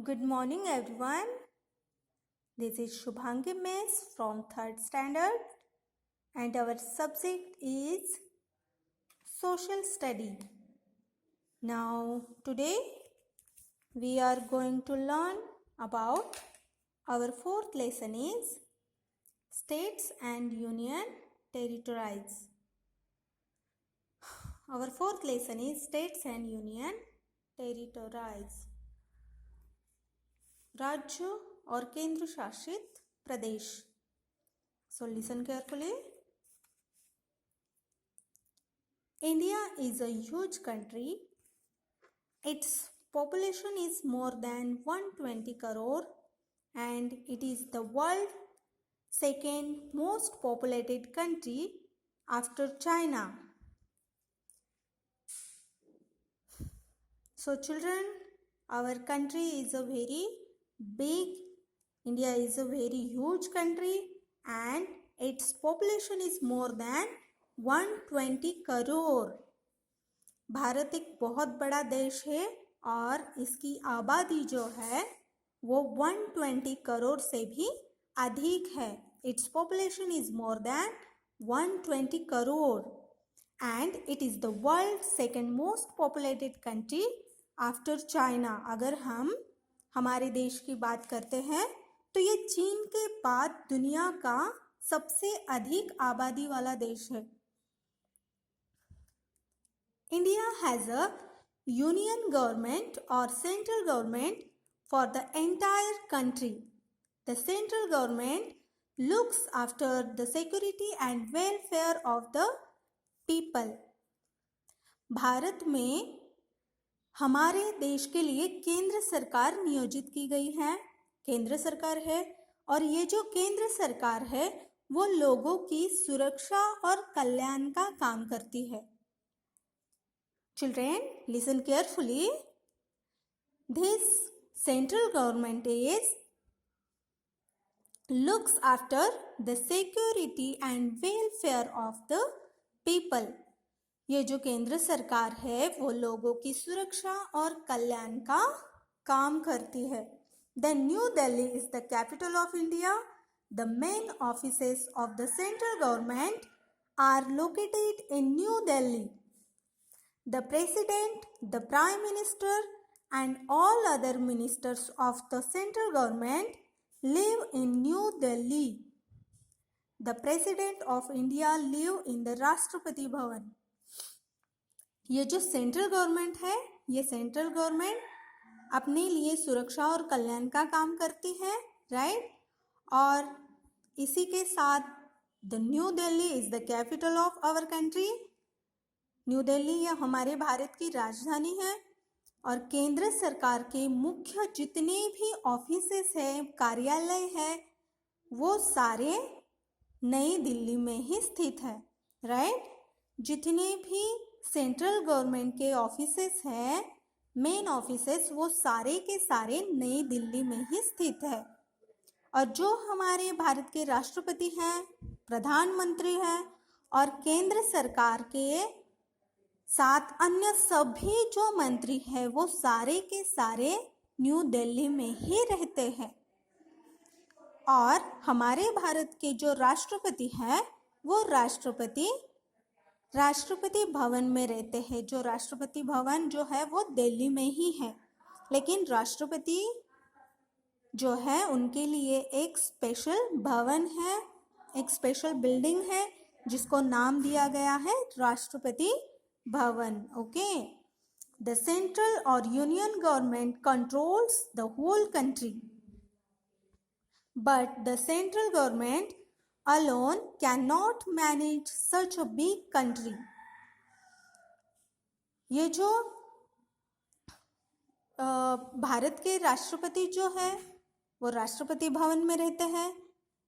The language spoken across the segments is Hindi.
Good morning, everyone. This is Shubhangi Miss from 3rd standard, and our subject is Social Study. Now, today we are going to learn about our 4th lesson is States and Union Territories. Our 4th lesson is States and Union Territories. राज्य और केंद्र शासित प्रदेश. So listen carefully. India is a huge country. Its population is more than 120 crore and it is the world's second most populated country after China. So children, our country is a very big, India is a very huge country and its population is more than 120 crore. Bharat एक बहुत बड़ा देश है और इसकी आबादी जो है वो 120 करोड़ से भी अधिक है. Its population is more than 120 crore and it is the world's second most populated country after China. अगर हम हमारे देश की बात करते हैं तो ये चीन के बाद दुनिया का सबसे अधिक आबादी वाला देश है. India has a union government or central government for the entire country. The central government looks after the security and welfare of the people. Bharat में हमारे देश के लिए केंद्र सरकार नियोजित की गई है. केंद्र सरकार है और ये जो केंद्र सरकार है वो लोगों की सुरक्षा और कल्याण का काम करती है. Children, listen carefully. This central government looks after the security and welfare of the people. ये जो केंद्र सरकार है वो लोगों की सुरक्षा और कल्याण का काम करती है. The New Delhi is the capital of India. The main offices of the central government are located in New Delhi. The President, the Prime Minister and all other ministers of the central government live in New Delhi. The President of India live in the Rashtrapati Bhavan. ये जो सेंट्रल गवर्नमेंट है ये सेंट्रल गवर्नमेंट अपने लिए सुरक्षा और कल्याण का काम करती है, राइट. और इसी के साथ the new Delhi is the capital of our country. New Delhi यह हमारे भारत की राजधानी है और केंद्र सरकार के मुख्य जितने भी ऑफिसेस हैं, कार्यालय है, वो सारे नई दिल्ली में ही स्थित है, राइट. जितने भी सेंट्रल गवर्नमेंट के ऑफिसेस हैं, मेन ऑफिसेस, वो सारे के सारे नई दिल्ली में ही स्थित है. और जो हमारे भारत के राष्ट्रपति हैं, प्रधानमंत्री हैं और केंद्र सरकार के साथ अन्य सभी जो मंत्री हैं वो सारे के सारे न्यू दिल्ली में ही रहते हैं. और हमारे भारत के जो राष्ट्रपति हैं वो राष्ट्रपति भवन में रहते हैं. जो राष्ट्रपति भवन जो है वो दिल्ली में ही है, लेकिन राष्ट्रपति जो है उनके लिए एक स्पेशल भवन है, एक स्पेशल बिल्डिंग है जिसको नाम दिया गया है Rashtrapati Bhavan. Okay. The central और union government controls the whole country, but the central government alone cannot manage such a big country. ये जो भारत के राष्ट्रपति जो है वो राष्ट्रपति भवन में रहते हैं.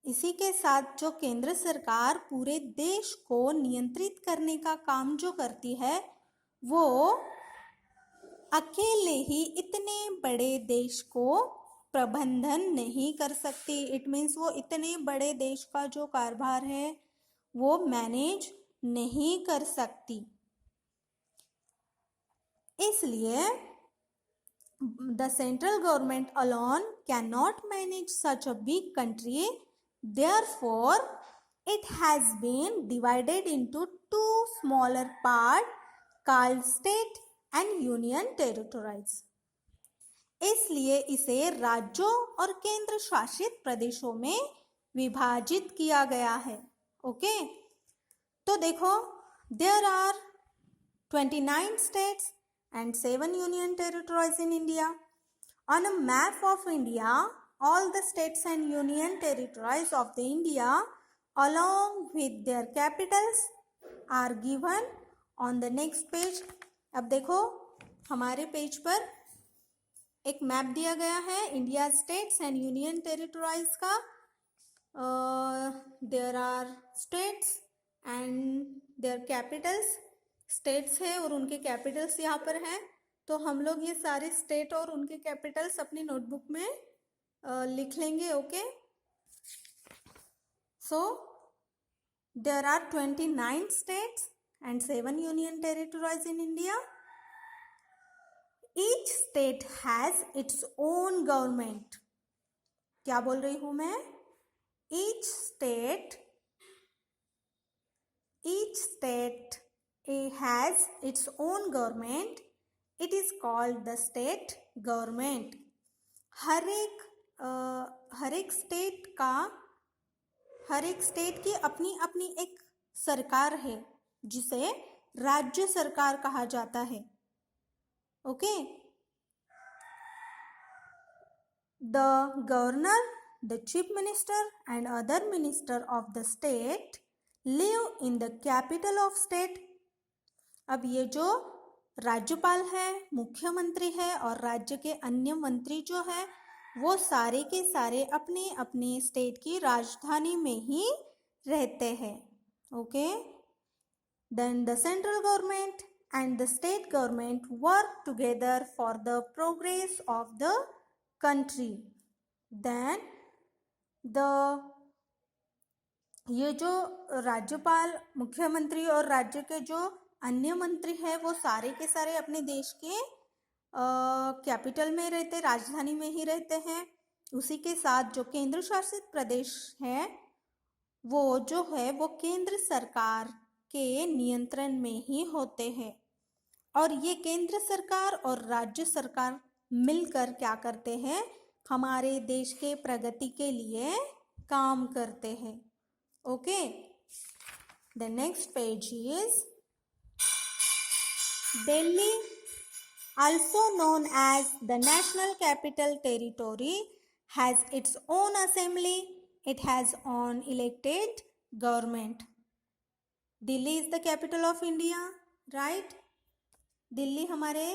इसी के साथ जो केंद्र सरकार पूरे देश को नियंत्रित करने का काम जो करती है वो अकेले ही इतने बड़े देश को प्रबंधन नहीं कर सकती. इट मीन्स वो इतने बड़े देश का जो कारभार है वो मैनेज नहीं कर सकती. इसलिए the central government alone cannot manage such a big country. Therefore, it has been divided into two smaller parts called state and union territories. इसलिए इसे राज्यों और केंद्र शासित प्रदेशों में विभाजित किया गया है. ओके, तो देखो, there are 29 states and 7 union territories in India. On a map of India, all the states and union territories of the India along with their capitals are given on the next page. अब देखो, हमारे पेज पर एक मैप दिया गया है India states and union territories का. There are states and their capitals. States है और उनके कैपिटल्स यहाँ पर हैं. तो हम लोग ये सारे स्टेट और उनके कैपिटल्स अपनी नोटबुक में लिख लेंगे. Okay, so there are 29 states and 7 union territories in India. Each state has its own government. क्या बोल रही हूं मैं? Each state has its own government. It is called the state government. हर एक स्टेट की अपनी अपनी एक सरकार है जिसे राज्य सरकार कहा जाता है. Okay, the governor, the chief minister and other minister of the state live in the capital of state. अब ये जो राज्यपाल है, मुख्यमंत्री है और राज्य के अन्य मंत्री जो है वो सारे के सारे अपने अपने स्टेट की राजधानी में ही रहते हैं. Okay, then the central government and the state government work together for the progress of the country. Then ये जो राज्यपाल, मुख्यमंत्री और राज्य के जो अन्य मंत्री हैं वो सारे के सारे अपने देश के कैपिटल में रहते, राजधानी में ही रहते हैं. उसी के साथ जो केंद्र शासित प्रदेश है वो जो है वो केंद्र सरकार के नियंत्रण में ही होते हैं. और ये केंद्र सरकार और राज्य सरकार मिलकर क्या करते हैं? हमारे देश के प्रगति के लिए काम करते हैं. Okay, the next page is Delhi, also known as the National Capital Territory, has its own assembly. It has own elected government. Delhi is the capital of India, right? Delhi हमारे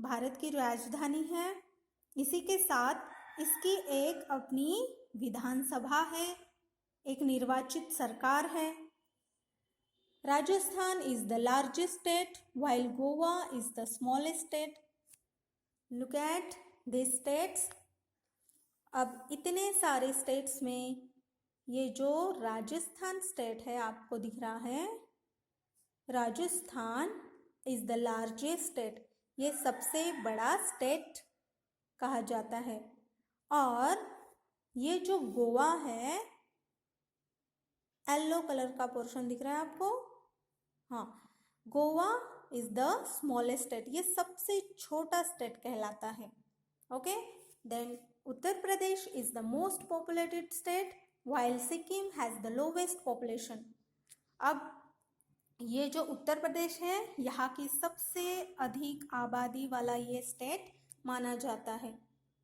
भारत की राजधानी है. इसी के साथ इसकी एक अपनी विधानसभा है, एक निर्वाचित सरकार है. Rajasthan is the largest state while Goa is the smallest state. Look at these states. अब इतने सारे स्टेट्स में ये जो राजस्थान स्टेट है आपको दिख रहा है, Rajasthan is the largest state. ये सबसे बड़ा स्टेट कहा जाता है. और ये जो गोवा है, येलो कलर का पोर्शन दिख रहा है आपको, हाँ, Goa is the smallest state. ये सबसे छोटा स्टेट कहलाता है. Okay, then Uttar Pradesh is the most populated state while Sikkim has the lowest population. अब ये जो उत्तर प्रदेश है यहाँ की सबसे अधिक आबादी वाला ये स्टेट माना जाता है.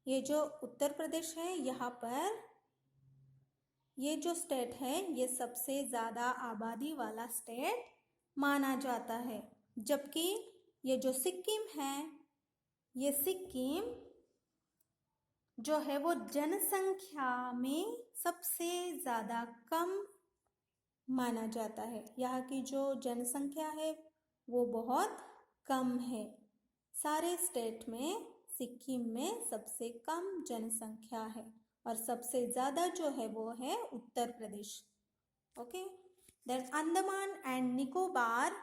ये जो उत्तर प्रदेश है यहाँ पर ये जो स्टेट है ये सबसे ज़्यादा आबादी वाला स्टेट माना जाता है. जबकि ये जो सिक्किम है, ये सिक्किम जो है वो जनसंख्या में सबसे ज़्यादा कम माना जाता है. यहाँ की जो जनसंख्या है वो बहुत कम है. सारे स्टेट में सिक्किम में सबसे कम जनसंख्या है और सबसे ज़्यादा जो है वो है Uttar Pradesh. Okay, then Andaman and Nicobar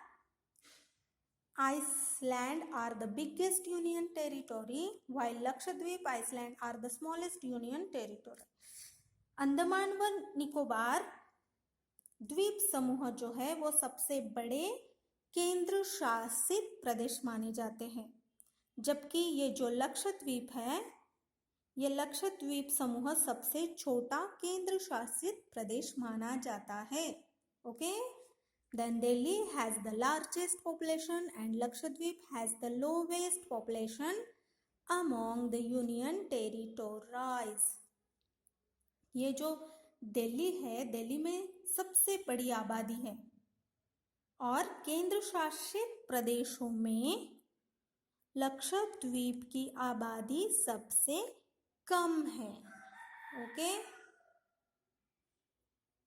Iceland are the biggest union territory, while Lakshadweep Iceland are the smallest union territory. Andaman व निकोबार द्वीप समूह जो है वो सबसे बड़े केंद्र शासित प्रदेश माने जाते हैं, जबकि ये जो लक्षद्वीप है, ये लक्षद्वीप समूह सबसे छोटा केंद्र शासित प्रदेश माना जाता है. Okay, then Delhi has the largest population and Lakshadweep has the lowest population among the union territories. ये जो दिल्ली है, दिल्ली में सबसे बड़ी आबादी है और केंद्र शासित प्रदेशों में लक्षद्वीप की आबादी सबसे कम है. Okay,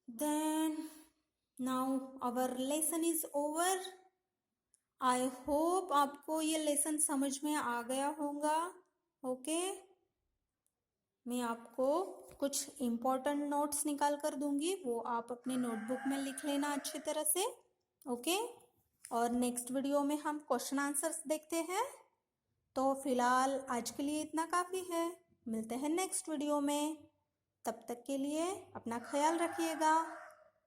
then now our lesson is over. I hope आपको ये लेसन समझ में आ गया होगा. ओके, मैं आपको कुछ इम्पोर्टेंट नोट्स निकाल कर दूंगी, वो आप अपने नोटबुक में लिख लेना अच्छी तरह से. ओके, और नेक्स्ट वीडियो में हम क्वेश्चन आंसर्स देखते हैं. तो फिलहाल आज के लिए इतना काफ़ी है. मिलते हैं नेक्स्ट वीडियो में. तब तक के लिए अपना ख्याल रखिएगा.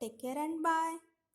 Take care and bye.